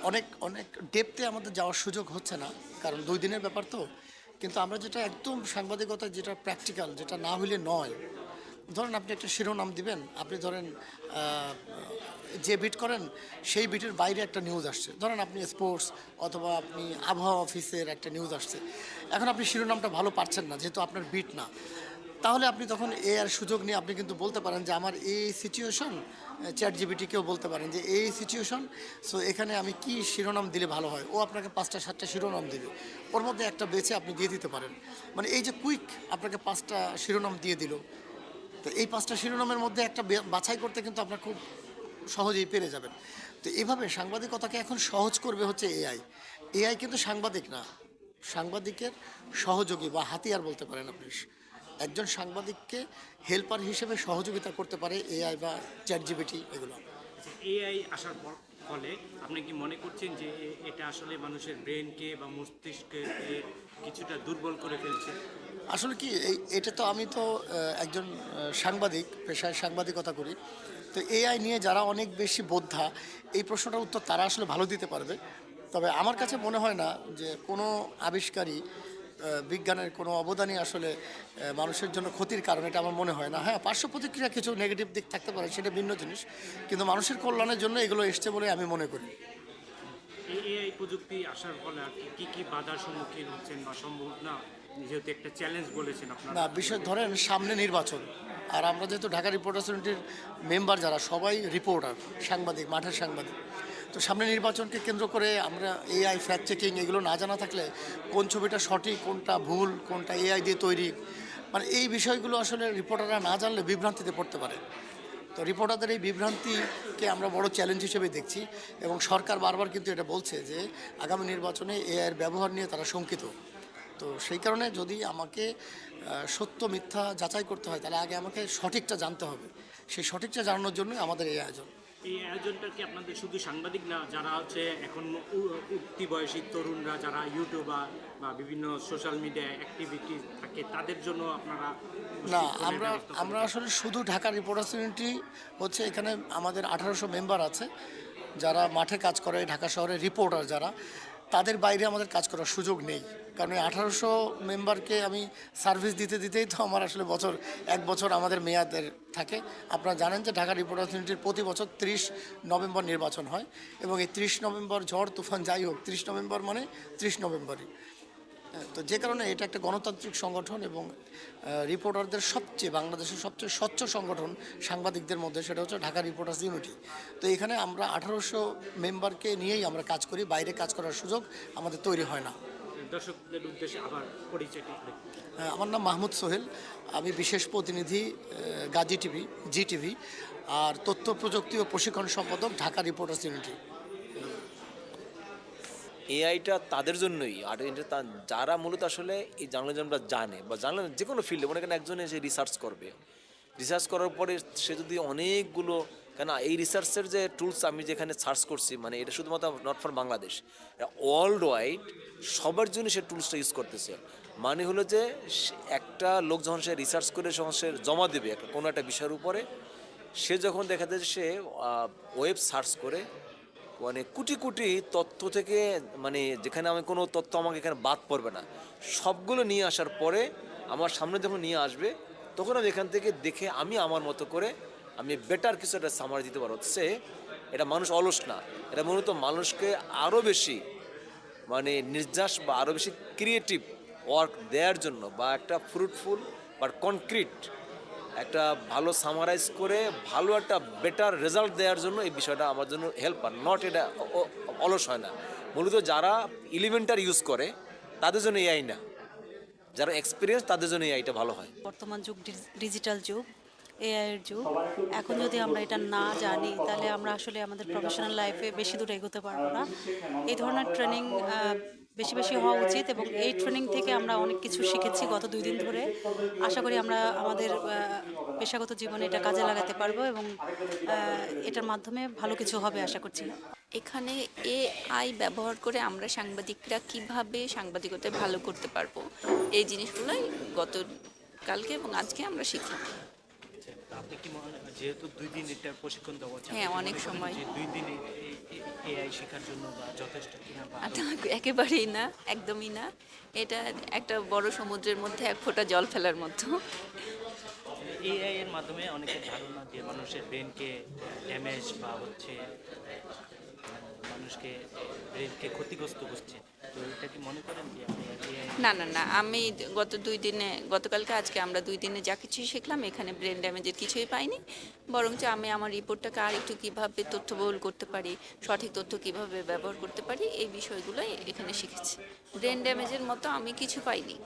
অনেক অনেক ডেপথে আমাদের যাওয়ার সুযোগ হচ্ছে না, কারণ 2 দিনের ব্যাপার তো। কিন্তু আমরা যেটা একদম সাংবাদিকতা, যেটা প্র্যাকটিক্যাল, যেটা না হইলে নয়, ধরেন আপনি একটা শিরোনাম দিবেন, আপনি ধরেন যে বিট করেন সেই বিটের বাইরে একটা নিউজ আসছে, ধরেন আপনি স্পোর্টস অথবা আপনি আবহাওয়া অফিসের একটা নিউজ আসছে। এখন আপনি শিরোনামটা ভালো পারছেন না, যেহেতু আপনার বিট না, তাহলে আপনি তখন এ আর সুযোগ নিয়ে আপনি কিন্তু বলতে পারেন যে আমার এই সিচুয়েশন, চ্যাট জিবিটিকেও বলতে পারেন যে এই সিচুয়েশন, সো এখানে আমি কি শিরোনাম দিলে ভালো হয়, ও আপনাকে 5টা 7টা শিরোনাম দেবে, ওর মধ্যে একটা বেছে আপনি দিয়ে দিতে পারেন। মানে এই যে কুইক আপনাকে 5টা শিরোনাম দিয়ে দিল, তো এই 5টা শিরোনামের মধ্যে একটা বাছাই করতে কিন্তু আপনার খুব সহজেই পেরে যাবেন। তো এভাবে সাংবাদিকতাকে এখন সহজ করবে হচ্ছে এআই। এআই কিন্তু সাংবাদিক না, সাংবাদিকের সহযোগী বা হাতিয়ার বলতে পারেন আপনি। একজন সাংবাদিককে হেল্পার হিসেবে সহযোগিতা করতে পারে এআই বা চ্যাট জিপিটি এগুলো। এআই আসার ফলে আপনি কি মনে করছেন যে এটা আসলে মানুষের ব্রেনকে বা মস্তিষ্ককে কিছুটা দুর্বল করে ফেলছে? আসলে কি এটা তো আমি তো একজন সাংবাদিক, পেশায় সাংবাদিকতা করি। তো এআই নিয়ে যারা অনেক বেশি বোদ্ধা, এই প্রশ্নটার উত্তর তারা আসলে ভালো দিতে পারবে। তবে আমার কাছে মনে হয় না যে কোনো আবিষ্কারই, বিজ্ঞানের কোনো অবদানই আসলে মানুষের জন্য ক্ষতির কারণ, এটা আমার মনে হয় না। হ্যাঁ, পার্শ্ব প্রতিক্রিয়া কিছু নেগেটিভ দিক থাকতে পারে, সেটা ভিন্ন জিনিস, কিন্তু মানুষের কল্যাণের জন্য এগুলো এসছে বলে আমি মনে করি। এই এআই প্রযুক্তি আসার ফলে আর কি কি বাধার সম্মুখীন হচ্ছেন বা সম্ভাবনা, যেহেতু একটা চ্যালেঞ্জ বলেছেন আপনারা? না, বিষয় ধরেন সামনে নির্বাচন, আর আমরা যেহেতু ঢাকা রিপোর্টার্স ইউনিটির মেম্বার যারা সবাই রিপোর্টার, সাংবাদিক, মাঠের সাংবাদিক, তো সামনে নির্বাচনকে কেন্দ্র করে আমরা এআই ফ্যাক্ট চেকিং এগুলো না জানা থাকলে কোন ছবিটা সঠিক, কোনটা ভুল, কোনটা এআই দিয়ে তৈরি, মানে এই বিষয়গুলো আসলে রিপোর্টাররা না জানলে বিভ্রান্তিতে পড়তে পারে। তো রিপোর্টারদের এই বিভ্রান্তিকে আমরা বড় চ্যালেঞ্জ হিসেবে দেখছি, এবং সরকার বারবার কিন্তু এটা বলছে যে আগামী নির্বাচনে এআইয়ের ব্যবহার নিয়ে তারা শঙ্কিত। তো সেই কারণে যদি আমাকে সত্য মিথ্যা যাচাই করতে হয়, তাহলে আগে আমাকে সঠিকটা জানতে হবে। সেই সঠিকটা জানানোর জন্যই আমাদের এই আয়োজন। এই আয়োজনটা কি আপনাদের শুধু সাংবাদিক না, যারা হচ্ছে এখন উঠতি বয়সী তরুণরা যারা ইউটিউবার বা বিভিন্ন সোশ্যাল মিডিয়ায় অ্যাক্টিভিটি থাকে, তাদের জন্য আপনারা না, প্রশিক্ষণের আমরা ব্যবস্থা আমরা করেন? আসলে শুধু ঢাকা রিপোর্টার্স ইউনিটি হচ্ছে, এখানে আমাদের 1800 মেম্বার আছে যারা মাঠে কাজ করে, ঢাকা শহরে রিপোর্টার যারা, তাদের বাইরে আমাদের কাজ করার সুযোগ নেই। কারণ এই 1800 মেম্বারকে আমি সার্ভিস দিতে দিতেই তো আমার আসলে এক বছর আমাদের মেয়াদের থাকে। আপনারা জানেন যে ঢাকা রিপোর্টার্স ইউনিটির প্রতি বছর 30 নভেম্বর নির্বাচন হয়, এবং এই 30 নভেম্বর ঝড় তুফান যাই হোক, 30 নভেম্বর মানে 30 নভেম্বরই। তো যে কারণে এটা একটা গণতান্ত্রিক সংগঠন, এবং রিপোর্টারদের বাংলাদেশের সবচেয়ে স্বচ্ছ সংগঠন সাংবাদিকদের মধ্যে, সেটা হচ্ছে ঢাকা রিপোর্টার্স ইউনিটি। তো এখানে আমরা 1800 মেম্বারকে নিয়েই আমরা কাজ করি, বাইরে কাজ করার সুযোগ আমাদের তৈরি হয় না। দর্শকদের উদ্দেশ্যে আবার পরিচয়টি একটু। আমার নাম মাহমুদ সোহেল, আমি বিশেষ প্রতিনিধি গাজী টিভি, জি টিভি, আর তথ্য প্রযুক্তি ও প্রশিক্ষণ সম্পাদক ঢাকা রিপোর্টার্স ইউনিটি। এআইটা তাদের জন্যই, আর এটা যারা মূলত আসলে এই জার্নালিজমটা জানে বা জানলে যে কোনো ফিল্ডে মনে করেন একজন এসে রিসার্চ করবে, রিসার্চ করার পরে সে যদি অনেকগুলো, কেন এই রিসার্চের যে টুলস আমি যেখানে সার্চ করছি, মানে এটা শুধুমাত্র not for Bangladesh, world wide সবার জন্য সে টুলসটা ইউজ করতেছে। মানে হলো যে একটা লোক যখন সে রিসার্চ করে যখন সে জমা দেবে কোনো একটা বিষয়ের উপরে, সে যখন দেখা যায় যে সে ওয়েব সার্চ করে মানে কোটি কোটি তথ্য থেকে, মানে যেখানে আমি কোনো তথ্য আমাকে এখানে বাদ পড়বে না, সবগুলো নিয়ে আসার পরে আমার সামনে যখন নিয়ে আসবে, তখন আমি এখান থেকে দেখে আমি আমার মতো করে আমি বেটার কিছু একটা সামারি দিতে পারবো। সে এটা মানুষ অলস না, এটা মূলত মানুষকে আরও বেশি মানে নির্যাস বা আরও বেশি ক্রিয়েটিভ ওয়ার্ক দেওয়ার জন্য, বা একটা ফ্রুটফুল বা কনক্রিট একটা ভালো সামারাইজ করে ভালো একটা বেটার রেজাল্ট দেওয়ার জন্য এই বিষয়টা আমার জন্য হেল্প, আর নট এটা অলস হয় না। মূলত যারা ইলিমেন্টার ইউজ করে তাদের জন্য এআই না, যারা এক্সপিরিয়েন্স তাদের জন্য এআইটা ভালো হয়। বর্তমান যুগ ডিজিটাল যুগ, এআই এর যুগ। এখন যদি আমরা এটা না জানি, তাহলে আমরা আসলে আমাদের প্রফেশনাল লাইফে বেশি দূর এগোতে পারবো না। এই ধরনের ট্রেনিং বেশি বেশি হওয়া উচিত, এবং এই ট্রেনিং থেকে আমরা অনেক কিছু শিখেছি গত 2 দিন ধরে। আশা করি আমরা আমাদের পেশাগত জীবনে এটা কাজে লাগাতে পারবো, এবং এটার মাধ্যমে ভালো কিছু হবে আশা করছি। এখানে এআই ব্যবহার করে আমরা সাংবাদিকরা কিভাবে সাংবাদিকতা ভালো করতে পারবো, এই জিনিসগুলোই কালকে এবং আজকে আমরা শিখি। আপনি কি যেহেতু 2 দিন এটা প্রশিক্ষণ দেওয়া হচ্ছে, হ্যাঁ, অনেক সময়। 2 দিনে এআই শেখার জন্য বা যথেষ্ট কিনা বা একেবারেই না, একদমই না। এটা একটা বড় সমুদ্রের মধ্যে এক ফোঁটা জল ফেলার মতো। এআই এর মাধ্যমে অনেকের ধারণা যে মানুষের ব্রেনকে ড্যামেজ বা হচ্ছে মানুষকে ব্রেনকে ক্ষতিগ্রস্ত করছে, তো এটা কি মনে করেন যে এআই? না না না, আমি গতকালকে আজকে আমরা 2 দিনে যা কিছুই শিখলাম, এখানে ব্রেন ড্যামেজের কিছুই পাইনি। বরঞ্চ আমি আমার রিপোর্টটাকে আর একটু কীভাবে তথ্যবহুল করতে পারি, সঠিক তথ্য কিভাবে ব্যবহার করতে পারি, এই বিষয়গুলোই এখানে শিখেছি। ব্রেন ড্যামেজের মতো আমি কিছু পাইনি।